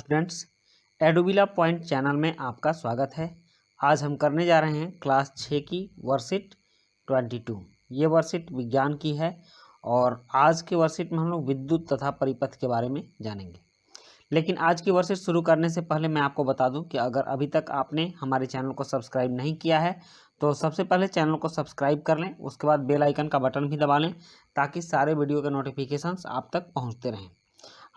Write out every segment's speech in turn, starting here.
Students, एडोबिला point channel में आपका स्वागत है। आज हम करने जा रहे हैं क्लास 6 की वर्कशीट 22। ये वर्कशीट विज्ञान की है और आज के वर्कशीट में हम लोग विद्युत तथा परिपथ के बारे में जानेंगे। लेकिन आज की वर्कशीट शुरू करने से पहले मैं आपको बता दूं कि अगर अभी तक आपने हमारे चैनल को सब्सक्राइब नहीं किया है तो सबसे पहले चैनल को सब्सक्राइब कर लें, उसके बाद बेल आइकन का बटन भी दबा लें ताकि सारे वीडियो के नोटिफिकेशंस आप तक पहुँचते रहें।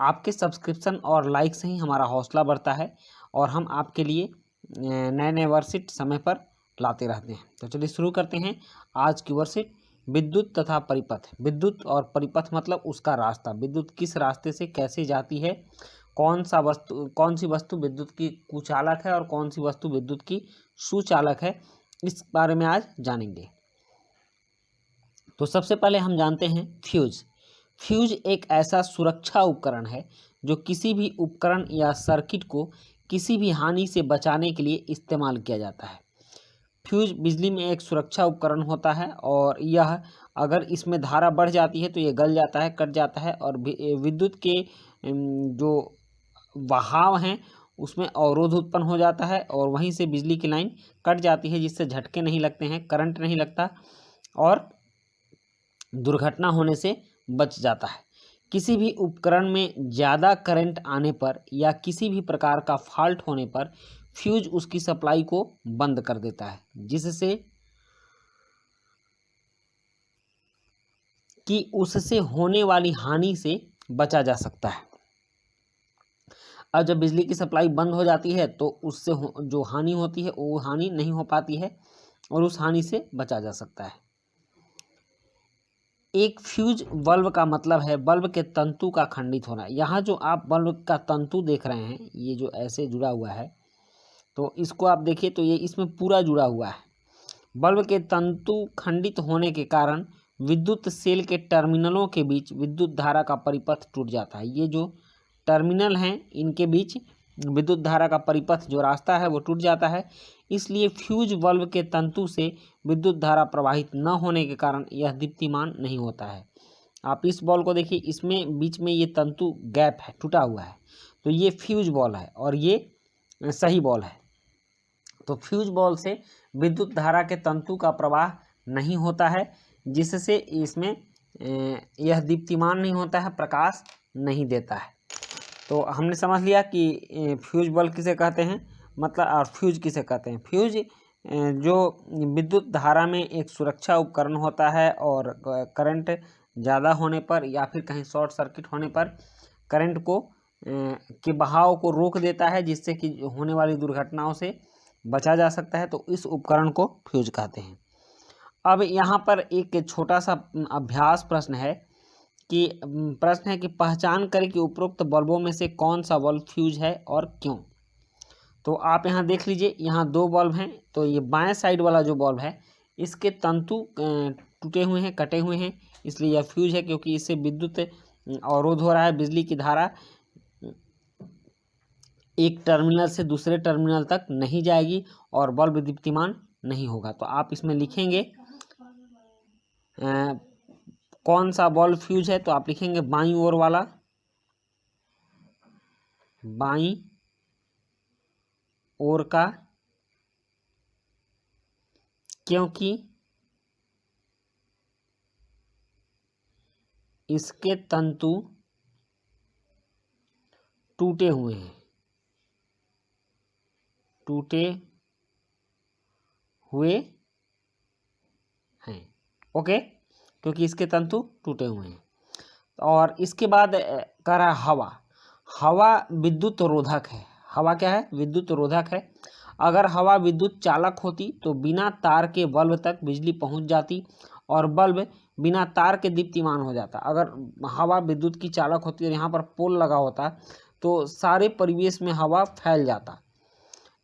आपके सब्सक्रिप्शन और लाइक से ही हमारा हौसला बढ़ता है और हम आपके लिए नए नए वर्कशीट समय पर लाते रहते हैं। तो चलिए शुरू करते हैं आज की वर्कशीट। विद्युत तथा परिपथ। विद्युत और परिपथ मतलब उसका रास्ता, विद्युत किस रास्ते से कैसे जाती है, कौन सी वस्तु विद्युत की कुचालक है और कौन सी वस्तु विद्युत की सुचालक है, इस बारे में आज जानेंगे। तो सबसे पहले हम जानते हैं फ्यूज। फ्यूज एक ऐसा सुरक्षा उपकरण है जो किसी भी उपकरण या सर्किट को किसी भी हानि से बचाने के लिए इस्तेमाल किया जाता है। फ्यूज बिजली में एक सुरक्षा उपकरण होता है और यह अगर इसमें धारा बढ़ जाती है तो ये गल जाता है, कट जाता है और विद्युत के जो बहाव हैं उसमें अवरोध उत्पन्न हो जाता है और वहीं से बिजली की लाइन कट जाती है, जिससे झटके नहीं लगते हैं, करंट नहीं लगता और दुर्घटना होने से बच जाता है। किसी भी उपकरण में ज़्यादा करंट आने पर या किसी भी प्रकार का फॉल्ट होने पर फ्यूज उसकी सप्लाई को बंद कर देता है, जिससे कि उससे होने वाली हानि से बचा जा सकता है। अब जब बिजली की सप्लाई बंद हो जाती है तो उससे जो हानि होती है वो हानि नहीं हो पाती है और उस हानि से बचा जा सकता है। एक फ्यूज बल्ब का मतलब है बल्ब के तंतु का खंडित होना। यहाँ जो आप बल्ब का तंतु देख रहे हैं, ये जो ऐसे जुड़ा हुआ है, तो इसको आप देखिए तो ये इसमें पूरा जुड़ा हुआ है। बल्ब के तंतु खंडित होने के कारण विद्युत सेल के टर्मिनलों के बीच विद्युत धारा का परिपथ टूट जाता है। ये जो टर्मिनल हैं इनके बीच विद्युत धारा का परिपथ, जो रास्ता है, वो टूट जाता है। इसलिए फ्यूज बल्ब के तंतु से विद्युत धारा प्रवाहित न होने के कारण यह दीप्तिमान नहीं होता है। आप इस बॉल को देखिए, इसमें बीच में ये तंतु गैप है, टूटा हुआ है, तो ये फ्यूज बॉल है और ये सही बॉल है। तो फ्यूज बॉल से विद्युत धारा के तंतु का प्रवाह नहीं होता है, जिससे इसमें यह दीप्तिमान नहीं होता है, प्रकाश नहीं देता है। तो हमने समझ लिया कि फ्यूज बल्ब किसे कहते हैं, मतलब और फ्यूज किसे कहते हैं। फ्यूज जो विद्युत धारा में एक सुरक्षा उपकरण होता है और करंट ज़्यादा होने पर या फिर कहीं शॉर्ट सर्किट होने पर करंट को के बहाव को रोक देता है, जिससे कि होने वाली दुर्घटनाओं से बचा जा सकता है। तो इस उपकरण को फ्यूज कहते हैं। अब यहाँ पर एक छोटा सा अभ्यास प्रश्न है कि पहचान करें कि उपरोक्त बल्बों में से कौन सा बल्ब फ्यूज है और क्यों। तो आप यहाँ देख लीजिए, यहाँ दो बल्ब हैं। तो ये बाएं साइड वाला जो बल्ब है इसके तंतु टूटे हुए हैं, कटे हुए हैं, इसलिए यह फ्यूज है, क्योंकि इससे विद्युत अवरोध हो रहा है। बिजली की धारा एक टर्मिनल से दूसरे टर्मिनल तक नहीं जाएगी और बल्ब दीप्तिमान नहीं होगा। तो आप इसमें लिखेंगे कौन सा बल्ब फ्यूज है, तो आप लिखेंगे बाईं ओर वाला, बाईं ओर का, क्योंकि इसके तंतु टूटे हुए हैं, टूटे हुए हैं, ओके, क्योंकि इसके तंतु टूटे हुए हैं। और इसके बाद कह रहा है हवा। हवा विद्युत रोधक है। हवा क्या है? विद्युत रोधक है। अगर हवा विद्युत चालक होती तो बिना तार के बल्ब तक बिजली पहुंच जाती और बल्ब बिना तार के दीप्तिमान हो जाता। अगर हवा विद्युत की चालक होती और यहाँ पर पोल लगा होता तो सारे परिवेश में हवा फैल जाता।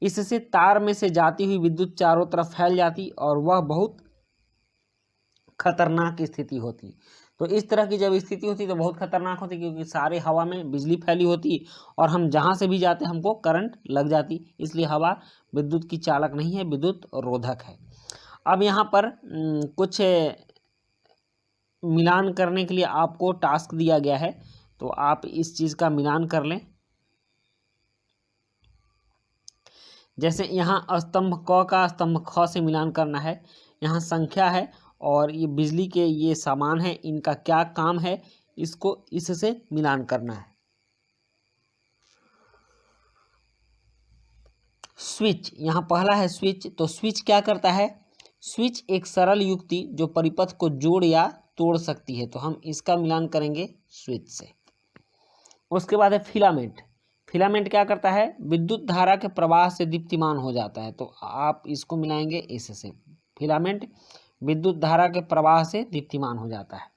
इससे तार में से जाती हुई विद्युत चारों तरफ फैल जाती और वह बहुत खतरनाक स्थिति होती। तो इस तरह की जब स्थिति होती तो बहुत खतरनाक होती, क्योंकि सारे हवा में बिजली फैली होती और हम जहाँ से भी जाते हमको करंट लग जाती। इसलिए हवा विद्युत की चालक नहीं है, विद्युत रोधक है। अब यहाँ पर कुछ मिलान करने के लिए आपको टास्क दिया गया है, तो आप इस चीज़ का मिलान कर लें। जैसे यहाँ स्तंभ क का स्तंभ ख से मिलान करना है, यहाँ संख्या है और ये बिजली के ये सामान है, इनका क्या काम है, इसको इससे मिलान करना है। स्विच, यहाँ पहला है स्विच, तो स्विच क्या करता है? स्विच एक सरल युक्ति जो परिपथ को जोड़ या तोड़ सकती है, तो हम इसका मिलान करेंगे स्विच से। उसके बाद है फिलामेंट। फिलामेंट क्या करता है? विद्युत धारा के प्रवाह से दीप्तिमान हो जाता है, तो आप इसको मिलाएंगे इससे। फिलामेंट विद्युत धारा के प्रवाह से दीप्तिमान हो जाता है।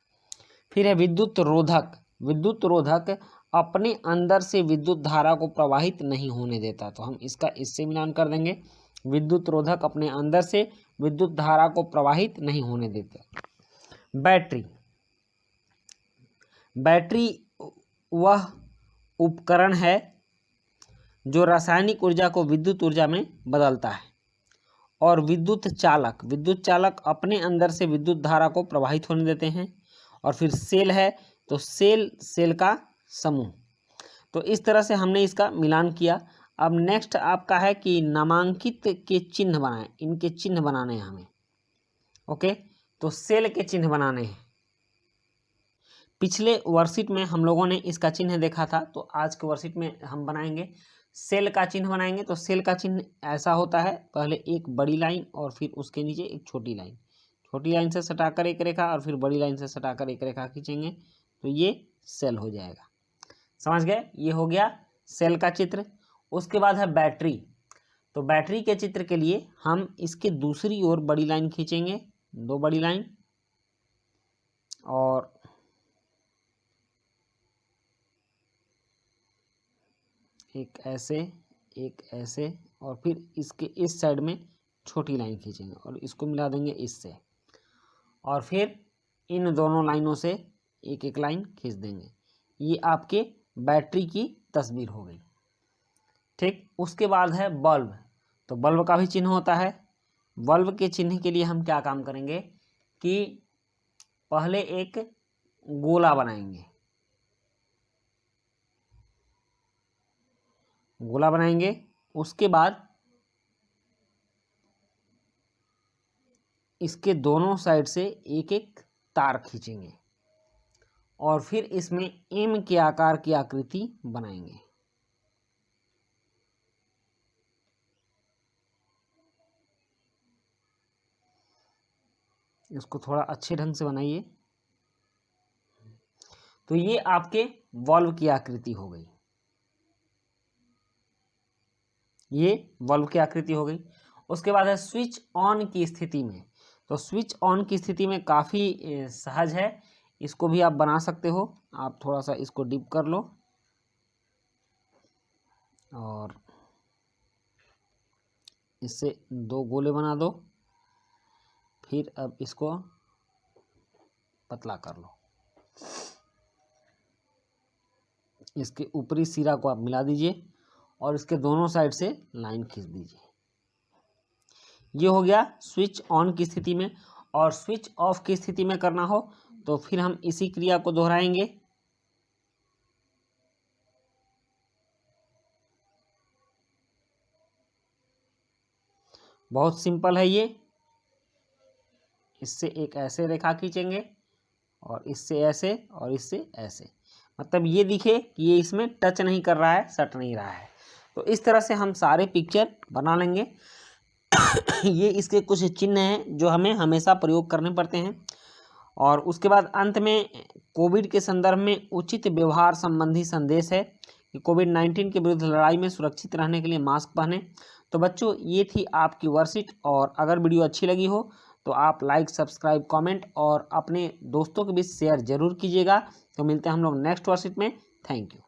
फिर है विद्युत रोधक। विद्युत रोधक अपने अंदर से विद्युत धारा को प्रवाहित नहीं होने देता, तो हम इसका इससे मिलान कर देंगे। विद्युत रोधक अपने अंदर से विद्युत धारा को प्रवाहित नहीं होने देता। बैटरी। बैटरी वह उपकरण है जो रासायनिक ऊर्जा को विद्युत ऊर्जा में बदलता है। और विद्युत चालक। विद्युत चालक अपने अंदर से विद्युत धारा को प्रवाहित होने देते हैं। और फिर सेल है, तो सेल का समूह। तो इस तरह से हमने इसका मिलान किया। अब नेक्स्ट आपका है कि नामांकित के चिन्ह बनाएं, इनके चिन्ह बनाने हैं हमें। ओके, तो सेल के चिन्ह बनाने हैं। पिछले वर्कशीट में हम लोगों ने इसका चिन्ह देखा था, तो आज के वर्कशीट में हम बनाएंगे सेल का चिन्ह बनाएंगे। तो सेल का चिन्ह ऐसा होता है, पहले एक बड़ी लाइन और फिर उसके नीचे एक छोटी लाइन। छोटी लाइन से सटाकर एक रेखा और फिर बड़ी लाइन से सटाकर एक रेखा खींचेंगे, तो ये सेल हो जाएगा। समझ गए? ये हो गया सेल का चित्र। उसके बाद है बैटरी। तो बैटरी के चित्र के लिए हम इसके दूसरी ओर बड़ी लाइन खींचेंगे, दो बड़ी लाइन, और एक ऐसे और फिर इसके इस साइड में छोटी लाइन खींचेंगे और इसको मिला देंगे इससे, और फिर इन दोनों लाइनों से एक एक लाइन खींच देंगे। ये आपके बैटरी की तस्वीर हो गई। ठीक, उसके बाद है बल्ब। तो बल्ब का भी चिन्ह होता है। बल्ब के चिन्ह के लिए हम क्या काम करेंगे कि पहले एक गोला बनाएंगे। गोला बनाएंगे, उसके बाद इसके दोनों साइड से एक एक तार खींचेंगे और फिर इसमें एम के आकार की आकृति बनाएंगे। इसको थोड़ा अच्छे ढंग से बनाइए। तो ये आपके बल्ब की आकृति हो गई। ये बल्ब की आकृति हो गई। उसके बाद है स्विच ऑन की स्थिति में। तो स्विच ऑन की स्थिति में काफ़ी सहज है, इसको भी आप बना सकते हो। आप थोड़ा सा इसको डिप कर लो और इससे दो गोले बना दो, फिर अब इसको पतला कर लो। इसके ऊपरी सिरा को आप मिला दीजिए और इसके दोनों साइड से लाइन खींच दीजिए। ये हो गया स्विच ऑन की स्थिति में। और स्विच ऑफ की स्थिति में करना हो तो फिर हम इसी क्रिया को दोहराएंगे। बहुत सिंपल है ये। इससे एक ऐसे रेखा खींचेंगे और इससे ऐसे और इससे ऐसे, मतलब ये दिखे कि ये इसमें टच नहीं कर रहा है, सट नहीं रहा है। तो इस तरह से हम सारे पिक्चर बना लेंगे। ये इसके कुछ चिन्ह हैं जो हमें हमेशा प्रयोग करने पड़ते हैं। और उसके बाद अंत में कोविड के संदर्भ में उचित व्यवहार संबंधी संदेश है कि कोविड-19 के विरुद्ध लड़ाई में सुरक्षित रहने के लिए मास्क पहनें। तो बच्चों, ये थी आपकी वर्कशीट। और अगर वीडियो अच्छी लगी हो तो आप लाइक, सब्सक्राइब, कमेंट और अपने दोस्तों के बीच शेयर जरूर कीजिएगा। तो मिलते हैं हम लोग नेक्स्ट वर्कशीट में। Thank you.